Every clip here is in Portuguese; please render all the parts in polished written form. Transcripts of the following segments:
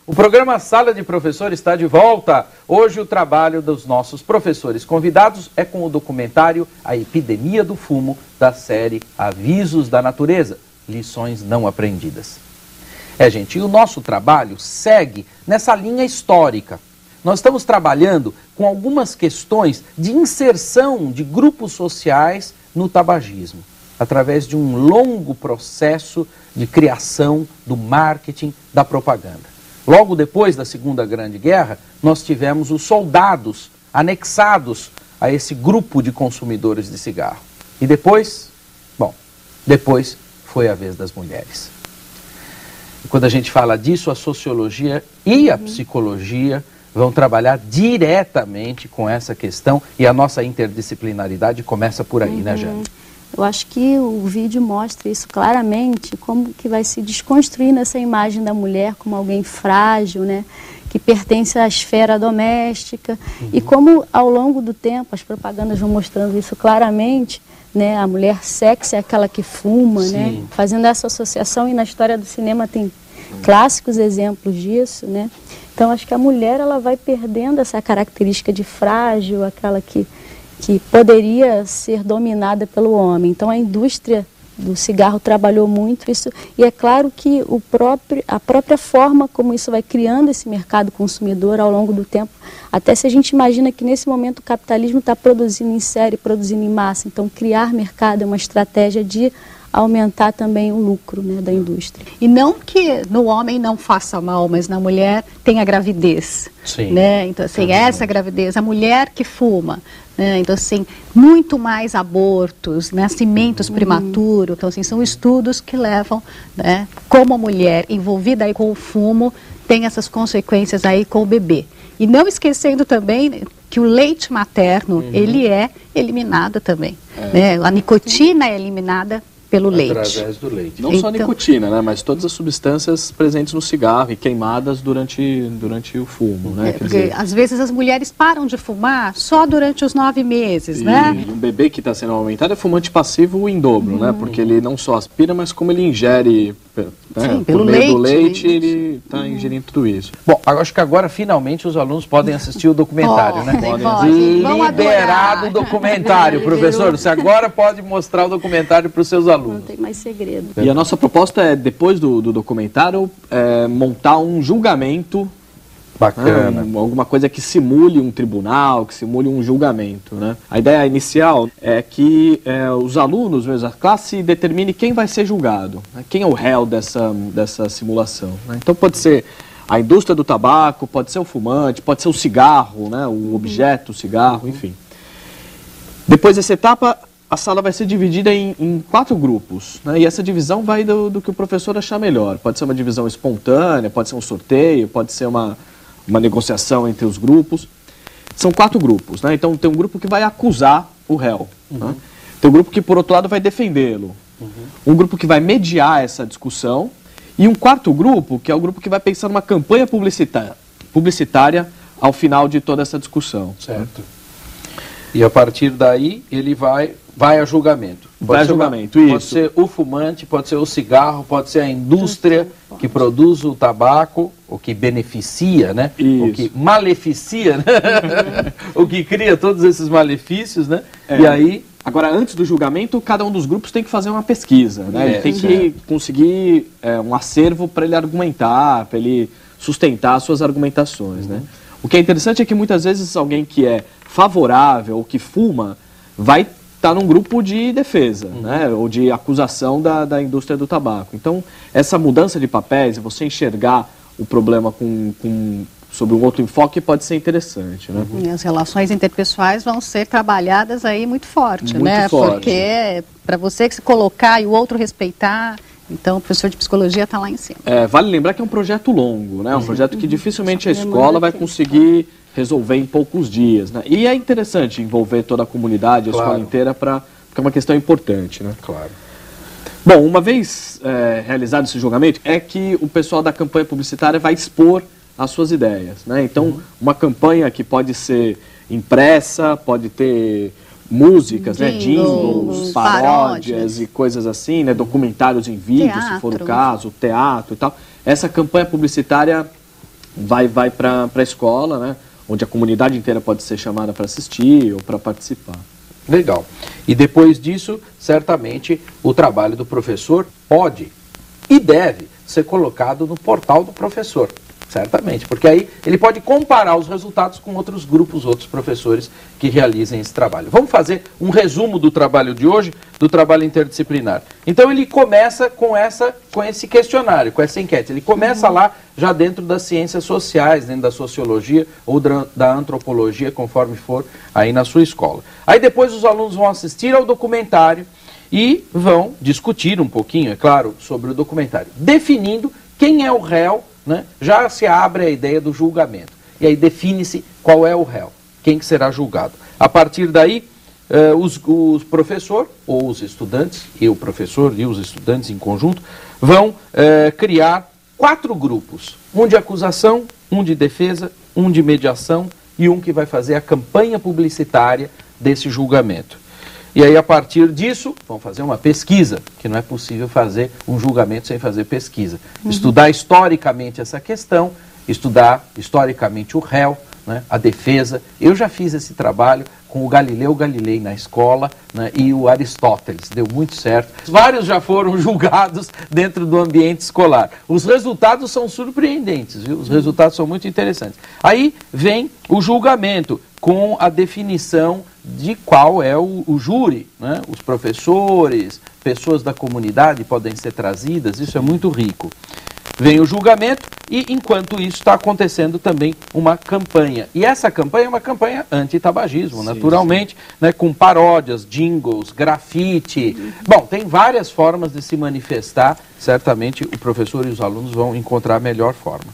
O programa Sala de Professor está de volta. Hoje o trabalho dos nossos professores convidados é com o documentário A Epidemia do Fumo, da série Avisos da Natureza, Lições Não Aprendidas. Gente, e o nosso trabalho segue nessa linha histórica. Nós estamos trabalhando com algumas questões de inserção de grupos sociais no tabagismo, através de um longo processo de criação do marketing, da propaganda. Logo depois da Segunda Grande Guerra, nós tivemos os soldados anexados a esse grupo de consumidores de cigarro. E depois, depois foi a vez das mulheres. E quando a gente fala disso, a sociologia e a psicologia vão trabalhar diretamente com essa questão e a nossa interdisciplinaridade começa por aí, né, Jane? Eu acho que o vídeo mostra isso claramente, como que vai se desconstruindo essa imagem da mulher como alguém frágil, né, que pertence à esfera doméstica, e como ao longo do tempo as propagandas vão mostrando isso claramente, né, a mulher sexy é aquela que fuma, né, fazendo essa associação, e na história do cinema tem clássicos exemplos disso, né. Então acho que a mulher ela vai perdendo essa característica de frágil, aquela que poderia ser dominada pelo homem. Então a indústria do cigarro trabalhou muito isso, e é claro que a própria forma como isso vai criando esse mercado consumidor ao longo do tempo, até se a gente imagina que nesse momento o capitalismo está produzindo em série, produzindo em massa, então criar mercado é uma estratégia de aumentar também o lucro, né, da indústria. E não que no homem não faça mal, mas na mulher tem a gravidez. Sim. Né? Então, assim, essa gravidez, a mulher que fuma, né? Então, assim, muito mais abortos, nascimentos prematuros. Então, assim, são estudos que levam, né, como a mulher envolvida aí com o fumo tem essas consequências aí com o bebê. E não esquecendo também que o leite materno, ele é eliminado também. Né? A nicotina é eliminada pelo leite. Através do leite. Não só a nicotina, né, mas todas as substâncias presentes no cigarro e queimadas durante o fumo, né? Porque dizer, às vezes as mulheres param de fumar só durante os 9 meses, né? Um bebê que está sendo amamentado é fumante passivo em dobro, né? Porque ele não só aspira, mas como ele ingere, sim, pelo meio do leite, ele está ingerindo tudo isso. Bom, acho que agora finalmente os alunos podem assistir o documentário, né? Podem. Liberado o documentário, professor. Você agora pode mostrar o documentário para os seus alunos. Não tem mais segredo. E a nossa proposta é, depois do documentário, montar um julgamento. Bacana. Alguma coisa que simule um tribunal, que simule um julgamento, né? A ideia inicial é que os alunos, mesmo, a classe, determine quem vai ser julgado, né? Quem é o réu dessa simulação, né? Então pode ser a indústria do tabaco, pode ser o fumante, pode ser o cigarro, né? O objeto, o cigarro, enfim. Depois dessa etapa, a sala vai ser dividida em 4 grupos, né? E essa divisão vai do que o professor achar melhor. Pode ser uma divisão espontânea, pode ser um sorteio, pode ser uma negociação entre os grupos. São 4 grupos, né? Então tem um grupo que vai acusar o réu, né? Tem um grupo que, por outro lado, vai defendê-lo. Um grupo que vai mediar essa discussão. E um 4º grupo, que é o grupo que vai pensar numa campanha publicitária ao final de toda essa discussão. Certo. E a partir daí ele vai a julgamento. Isso. Pode ser o fumante, pode ser o cigarro, pode ser a indústria que produz o tabaco, o que beneficia, né? Isso. O que maleficia, né? O que cria todos esses malefícios, né? E aí... Agora, antes do julgamento, cada um dos grupos tem que fazer uma pesquisa, né? Ele tem que conseguir um acervo para ele argumentar, para ele sustentar as suas argumentações, né? O que é interessante é que muitas vezes alguém que é favorável ou que fuma vai estar num grupo de defesa, né? Ou de acusação da indústria do tabaco. Então, essa mudança de papéis, você enxergar o problema sob um outro enfoque pode ser interessante, né? E as relações interpessoais vão ser trabalhadas aí muito forte, muito né? Forte. Porque para você que se colocar e o outro respeitar, então o professor de psicologia está lá em cima. Vale lembrar que é um projeto longo, né? Um projeto que dificilmente a escola vai conseguir resolver em poucos dias, né? E é interessante envolver toda a comunidade, a escola inteira, porque é uma questão importante, né? Claro. Bom, uma vez realizado esse julgamento, é que o pessoal da campanha publicitária vai expor as suas ideias, né? Então, uma campanha que pode ser impressa, pode ter músicas, né? Jingles, paródias e coisas assim, né? Documentários em vídeo, se for o caso, teatro e tal. Essa campanha publicitária vai para a escola, né? Onde a comunidade inteira pode ser chamada para assistir ou para participar. Legal. E depois disso, certamente, o trabalho do professor pode e deve ser colocado no portal do professor. Certamente, porque aí ele pode comparar os resultados com outros grupos, outros professores que realizem esse trabalho. Vamos fazer um resumo do trabalho de hoje, do trabalho interdisciplinar. Então ele começa com esse questionário, com essa enquete. Ele começa lá já dentro das ciências sociais, dentro da sociologia ou da antropologia, conforme for aí na sua escola. Aí depois os alunos vão assistir ao documentário e vão discutir um pouquinho, é claro, sobre o documentário, definindo quem é o réu. Né? Já se abre a ideia do julgamento. E aí define-se qual é o réu, quem que será julgado. A partir daí, o professor ou os estudantes, e o professor e os estudantes em conjunto, vão criar 4 grupos. Um de acusação, um de defesa, um de mediação e um que vai fazer a campanha publicitária desse julgamento. E aí, a partir disso, vão fazer uma pesquisa, que não é possível fazer um julgamento sem fazer pesquisa. Estudar historicamente essa questão, estudar historicamente o réu, né, a defesa. Eu já fiz esse trabalho com o Galileu Galilei na escola, né, e o Aristóteles, deu muito certo. Vários já foram julgados dentro do ambiente escolar. Os resultados são surpreendentes, viu? Os resultados são muito interessantes. Aí vem o julgamento, com a definição de qual é o júri, né? Os professores, pessoas da comunidade podem ser trazidas, isso é muito rico. Vem o julgamento e, enquanto isso, está acontecendo também uma campanha. E essa campanha é uma campanha anti-tabagismo, naturalmente, né? Com paródias, jingles, grafite. Bom, tem várias formas de se manifestar, certamente o professor e os alunos vão encontrar a melhor forma.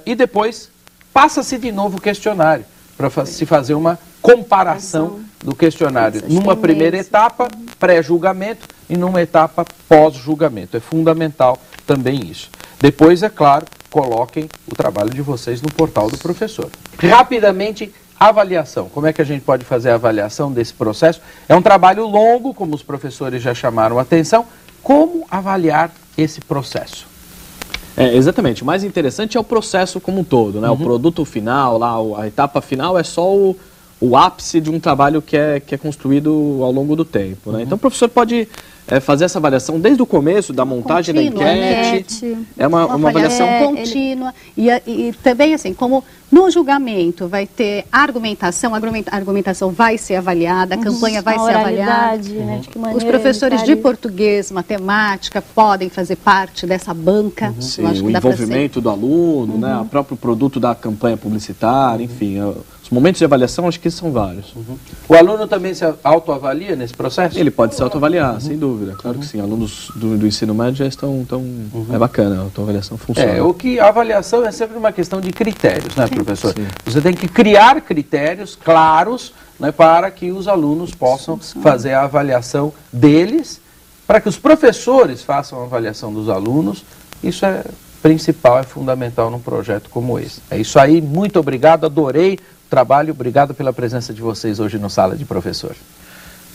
E depois, passa-se de novo o questionário, para se fazer uma comparação do questionário numa primeira etapa, pré-julgamento, e numa etapa pós-julgamento. É fundamental também isso. Depois, é claro, coloquem o trabalho de vocês no portal do professor. Rapidamente, avaliação. Como é que a gente pode fazer a avaliação desse processo? É um trabalho longo, como os professores já chamaram a atenção. Como avaliar esse processo? Exatamente. O mais interessante é o processo como um todo, né? O produto final, lá, a etapa final é só o ápice de um trabalho que é construído ao longo do tempo, né? Então o professor pode fazer essa avaliação desde o começo, da montagem da enquete. É uma avaliação contínua. E também, assim, como no julgamento vai ter argumentação, a argumentação vai ser avaliada, a campanha vai ser avaliada. Né, os professores de português, matemática, podem fazer parte dessa banca. Sim, o envolvimento do aluno, né, o próprio produto da campanha publicitária, enfim, os momentos de avaliação acho que são vários. O aluno também se autoavalia nesse processo? Ele pode se autoavaliar, sem dúvida. Claro que sim, alunos do ensino médio já estão... É bacana, a autoavaliação funciona. A avaliação é sempre uma questão de critérios, né, professor? Sim. Você tem que criar critérios claros, né, para que os alunos possam fazer a avaliação deles, para que os professores façam a avaliação dos alunos. Isso é principal, é fundamental num projeto como esse. É isso aí, muito obrigado, adorei o trabalho, obrigado pela presença de vocês hoje no Sala de Professor.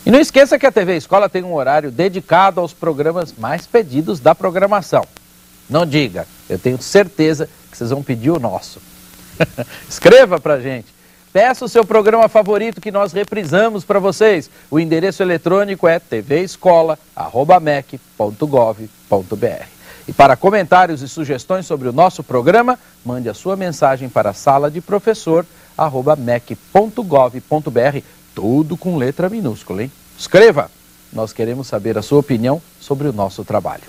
E não esqueça que a TV Escola tem um horário dedicado aos programas mais pedidos da programação. Não diga, eu tenho certeza que vocês vão pedir o nosso. Escreva pra gente. Peça o seu programa favorito que nós reprisamos para vocês. O endereço eletrônico é tvescola@mec.gov.br. E para comentários e sugestões sobre o nosso programa, mande a sua mensagem para sala-de-professor@mec.gov.br, tudo com letra minúscula, hein? Escreva! Nós queremos saber a sua opinião sobre o nosso trabalho.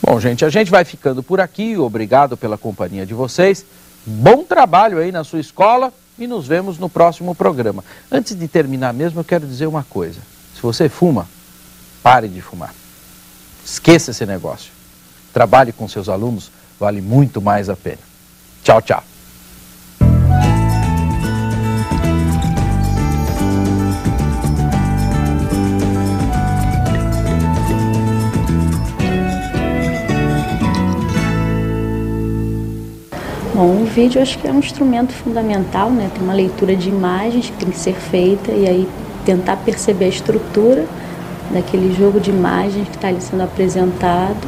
Bom, gente, a gente vai ficando por aqui. Obrigado pela companhia de vocês. Bom trabalho aí na sua escola e nos vemos no próximo programa. Antes de terminar mesmo, eu quero dizer uma coisa. Se você fuma, pare de fumar. Esqueça esse negócio. Trabalhe com seus alunos, vale muito mais a pena. Tchau, tchau. Bom, o vídeo eu acho que é um instrumento fundamental, né? Tem uma leitura de imagens que tem que ser feita e aí tentar perceber a estrutura daquele jogo de imagens que está ali sendo apresentado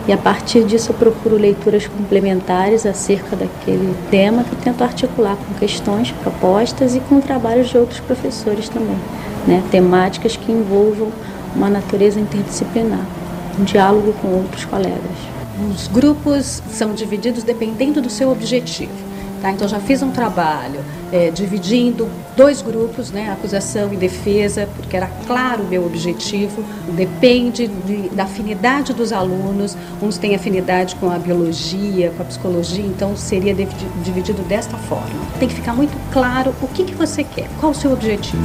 E a partir disso eu procuro leituras complementares acerca daquele tema que eu tento articular com questões propostas e com trabalhos de outros professores também, né? Temáticas que envolvam uma natureza interdisciplinar, um diálogo com outros colegas. Os grupos são divididos dependendo do seu objetivo. Tá? Então, já fiz um trabalho dividindo 2 grupos, né, acusação e defesa, porque era claro o meu objetivo, depende da afinidade dos alunos, uns têm afinidade com a biologia, com a psicologia, então seria dividido desta forma. Tem que ficar muito claro o que você quer, qual o seu objetivo.